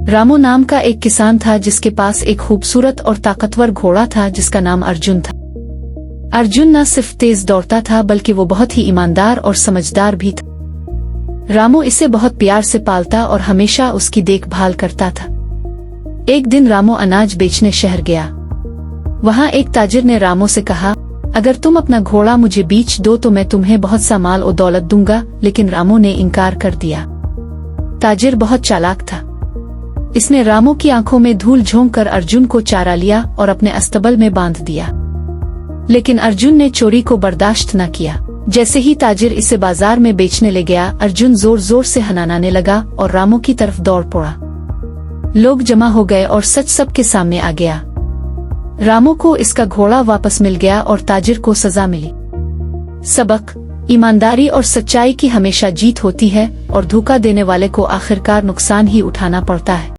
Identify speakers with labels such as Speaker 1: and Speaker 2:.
Speaker 1: रामो नाम का एक किसान था जिसके पास एक खूबसूरत और ताकतवर घोड़ा था जिसका नाम अर्जुन था। अर्जुन न सिर्फ तेज दौड़ता था बल्कि वो बहुत ही ईमानदार और समझदार भी था। रामो इसे बहुत प्यार से पालता और हमेशा उसकी देखभाल करता था। एक दिन रामो अनाज बेचने शहर गया। वहाँ एक ताजिर ने रामो से कहा, अगर तुम अपना घोड़ा मुझे बेच दो तो मैं तुम्हें बहुत सा माल और दौलत दूंगा। लेकिन रामो ने इनकार कर दिया। ताजिर बहुत चालाक था। इसने रामो की आंखों में धूल झोंक कर अर्जुन को चारा लिया और अपने अस्तबल में बांध दिया। लेकिन अर्जुन ने चोरी को बर्दाश्त न किया। जैसे ही ताजिर इसे बाजार में बेचने ले गया, अर्जुन जोर जोर से हनाने लगा और रामो की तरफ दौड़ पड़ा। लोग जमा हो गए और सच सबके सामने आ गया। रामो को इसका घोड़ा वापस मिल गया और ताजिर को सजा मिली। सबक: ईमानदारी और सच्चाई की हमेशा जीत होती है और धोखा देने वाले को आखिरकार नुकसान ही उठाना पड़ता है।